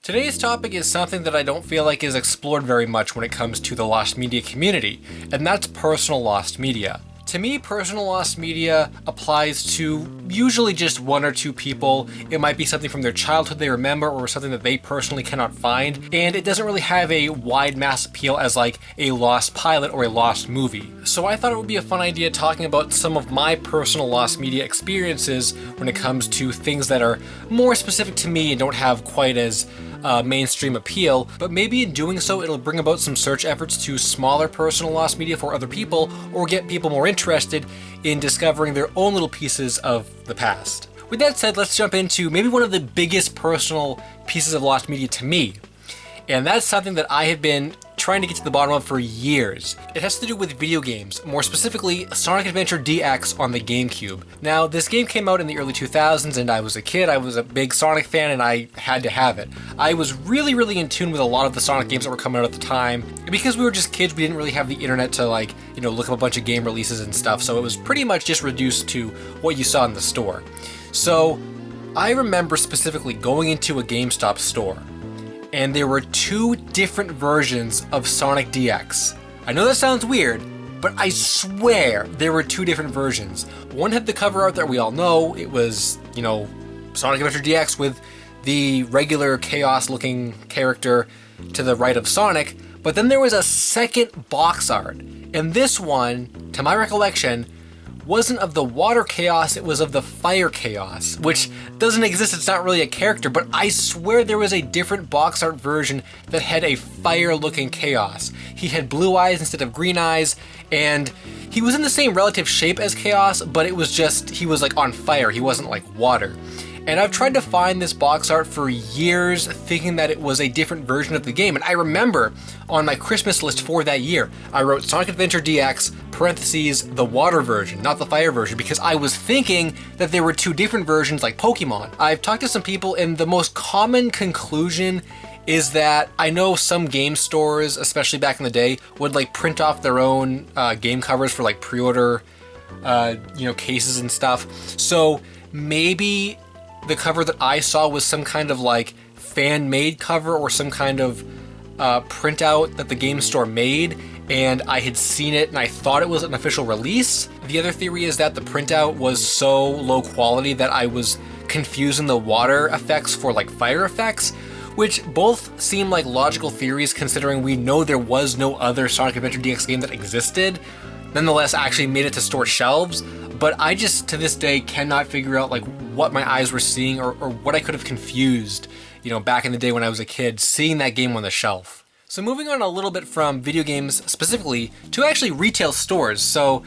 Today's topic is something that I don't feel like is explored very much when it comes to the lost media community, and that's personal lost media. To me, personal lost media applies to usually just one or two people. It might be something from their childhood they remember or something that they personally cannot find, and it doesn't really have a wide mass appeal as like a lost pilot or a lost movie. So I thought it would be a fun idea talking about some of my personal lost media experiences when it comes to things that are more specific to me and don't have quite as mainstream appeal, but maybe in doing so it'll bring about some search efforts to smaller personal lost media for other people, or get people more interested in discovering their own little pieces of the past. With that said, let's jump into maybe one of the biggest personal pieces of lost media to me, and that's something that I have been trying to get to the bottom of for years. It has to do with video games, more specifically Sonic Adventure DX on the GameCube. Now, this game came out in the early 2000s and I was a kid, I was a big Sonic fan and I had to have it. I was really in tune with a lot of the Sonic games that were coming out at the time. Because we were just kids, we didn't really have the internet to look up a bunch of game releases and stuff, so it was pretty much just reduced to what you saw in the store. So, I remember specifically going into a GameStop store, and there were two different versions of Sonic DX. I know that sounds weird, but I swear there were two different versions. One had the cover art that we all know. It was, Sonic Adventure DX with the regular Chaos-looking character to the right of Sonic, but then there was a second box art. And this one, to my recollection, wasn't of the water Chaos, it was of the fire Chaos, which doesn't exist, it's not really a character, but I swear there was a different box art version that had a fire-looking Chaos. He had blue eyes instead of green eyes, and he was in the same relative shape as Chaos, but it was just, he was like on fire, he wasn't like water. And I've tried to find this box art for years, thinking that it was a different version of the game. And I remember on my Christmas list for that year, I wrote Sonic Adventure DX, parentheses, the water version, not the fire version, because I was thinking that there were two different versions like Pokemon. I've talked to some people, and the most common conclusion is that I know some game stores, especially back in the day, would print off their own game covers for pre-order, cases and stuff. So maybe the cover that I saw was some kind of fan-made cover or some kind of printout that the game store made, and I had seen it and I thought it was an official release. The other theory is that the printout was so low quality that I was confusing the water effects for fire effects, which both seem like logical theories considering we know there was no other Sonic Adventure DX game that existed, nonetheless actually made it to store shelves. But I just, to this day, cannot figure out what my eyes were seeing or what I could have confused, back in the day when I was a kid, seeing that game on the shelf. So moving on a little bit from video games specifically to actually retail stores. So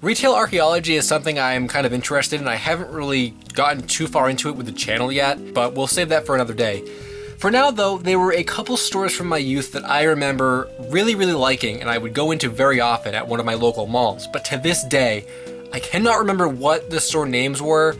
retail archaeology is something I'm kind of interested in. I haven't really gotten too far into it with the channel yet, but we'll save that for another day. For now though, there were a couple stores from my youth that I remember really liking and I would go into very often at one of my local malls. But to this day, I cannot remember what the store names were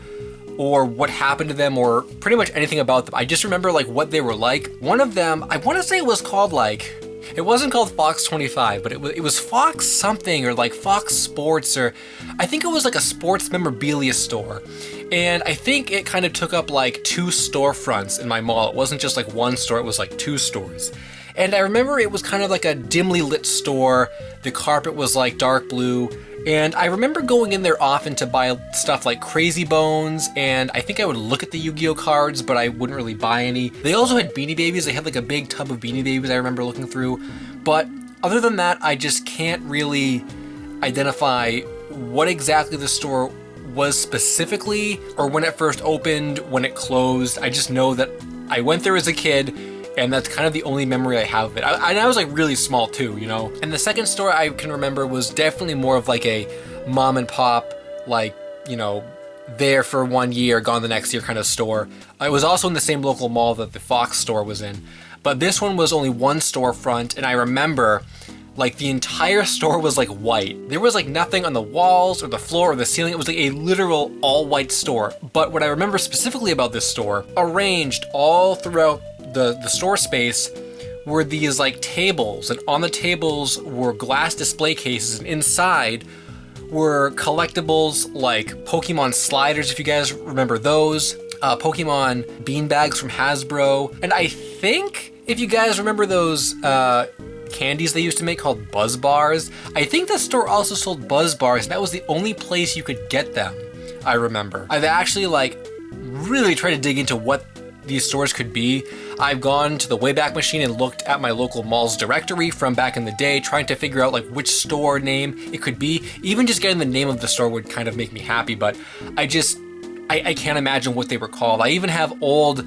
or what happened to them or pretty much anything about them. I just remember what they were like. One of them, I want to say it was called it wasn't called Fox 25, but it was Fox something or Fox Sports, or I think it was a sports memorabilia store. And I think it kind of took up two storefronts in my mall. It wasn't just one store, it was two stores. And I remember it was kind of a dimly lit store. The carpet was dark blue. And I remember going in there often to buy stuff like Crazy Bones, and I think I would look at the Yu-Gi-Oh cards, but I wouldn't really buy any. They also had Beanie Babies. They had a big tub of Beanie Babies I remember looking through. But other than that, I just can't really identify what exactly the store was specifically, or when it first opened, when it closed. I just know that I went there as a kid, and that's kind of the only memory I have of it. I was really small too, And the second store I can remember was definitely more of a mom and pop, there for 1 year, gone the next year kind of store. It was also in the same local mall that the Fox store was in. But this one was only one storefront, and I remember the entire store was white. There was nothing on the walls or the floor or the ceiling. It was a literal all white store. But what I remember specifically about this store, arranged all throughout the store space, were these tables, and on the tables were glass display cases, and inside were collectibles like Pokemon sliders, if you guys remember those. Pokemon beanbags from Hasbro, and I think, if you guys remember those candies they used to make called Buzz Bars, I think the store also sold Buzz Bars, and that was the only place you could get them, I remember. I've actually like really tried to dig into what these stores could be. I've gone to the Wayback Machine and looked at my local mall's directory from back in the day, trying to figure out like which store name it could be. Even just getting the name of the store would kind of make me happy, but I can't imagine what they were called. I even have old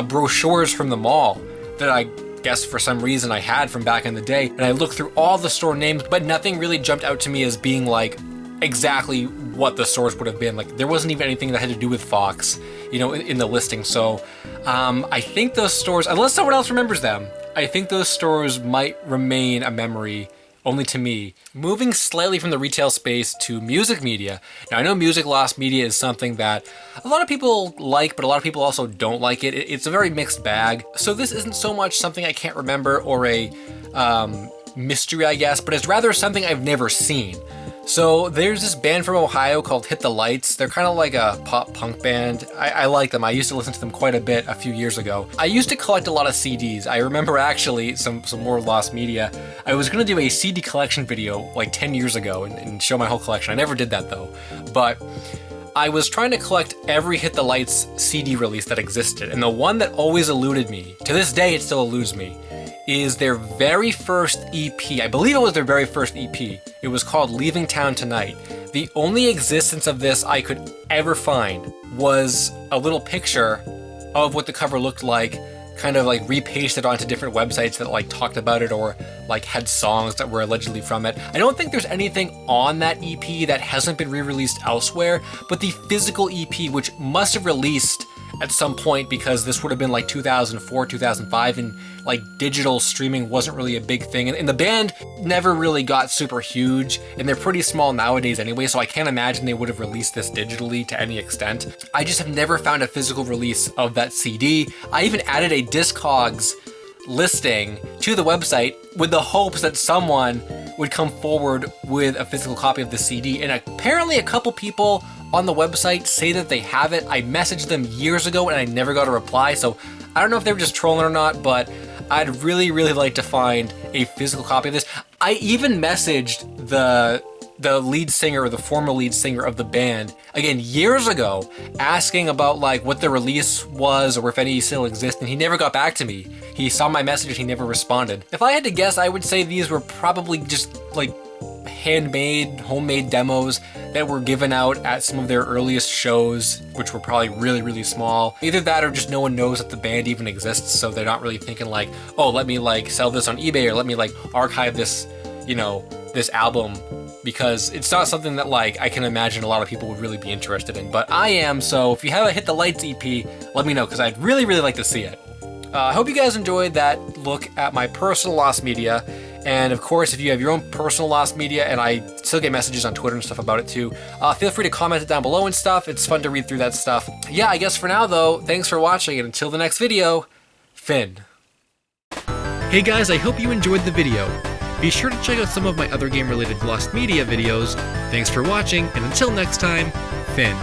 brochures from the mall that I guess for some reason I had from back in the day, and I looked through all the store names, but nothing really jumped out to me as being like exactly what the stores would have been. Like there wasn't even anything that had to do with Fox, you know, in the listing. So I think those stores, unless someone else remembers them, I think those stores might remain a memory only to me. Moving slightly from the retail space to music media. Now I know music lost media is something that a lot of people like, but a lot of people also don't like it. It's a very mixed bag. So this isn't so much something I can't remember or a mystery, I guess, but it's rather something I've never seen. So there's this band from Ohio called Hit the Lights. They're kind of like a pop punk band. I like them. I used to listen to them quite a bit a few years ago. I used to collect a lot of CDs. I remember actually some more lost media. I was gonna do a CD collection video like 10 years ago and show my whole collection. I never did that though. But I was trying to collect every Hit the Lights CD release that existed. And the one that always eluded me, to this day it still eludes me, is their very first EP. I believe it was their very first EP. It was called Leaving Town Tonight. The only existence of this I could ever find was a little picture of what the cover looked like, kind of like repasted onto different websites that like talked about it or like had songs that were allegedly from it. I don't think there's anything on that EP that hasn't been re-released elsewhere, but the physical EP, which must have released at some point because this would have been like 2004, 2005, and like digital streaming wasn't really a big thing. And the band never really got super huge, and they're pretty small nowadays anyway, so I can't imagine they would have released this digitally to any extent. I just have never found a physical release of that CD. I even added a Discogs listing to the website with the hopes that someone would come forward with a physical copy of the CD, and apparently a couple people on the website say that they have it. I messaged them years ago and I never got a reply, so I don't know if they were just trolling or not, but I'd really like to find a physical copy of this. I even messaged the lead singer, or the former lead singer of the band, again years ago, asking about like what the release was or if any still exist, and he never got back to me. He saw my message, he never responded. If I had to guess, I would say these were probably just like handmade, homemade demos that were given out at some of their earliest shows, which were probably really small. Either that or just no one knows that the band even exists, so they're not really thinking like, oh, let me like sell this on eBay, or let me like archive this, you know, this album, because it's not something that like I can imagine a lot of people would really be interested in. But I am, so if you have a Hit the Lights EP, let me know, because I'd really like to see it. I hope you guys enjoyed that look at my personal lost media. And of course, if you have your own personal lost media, and I still get messages on Twitter and stuff about it too, feel free to comment it down below and stuff. It's fun to read through that stuff. Yeah, I guess for now though, thanks for watching, and until the next video, Finn. Hey guys, I hope you enjoyed the video. Be sure to check out some of my other game-related lost media videos. Thanks for watching, and until next time, Finn.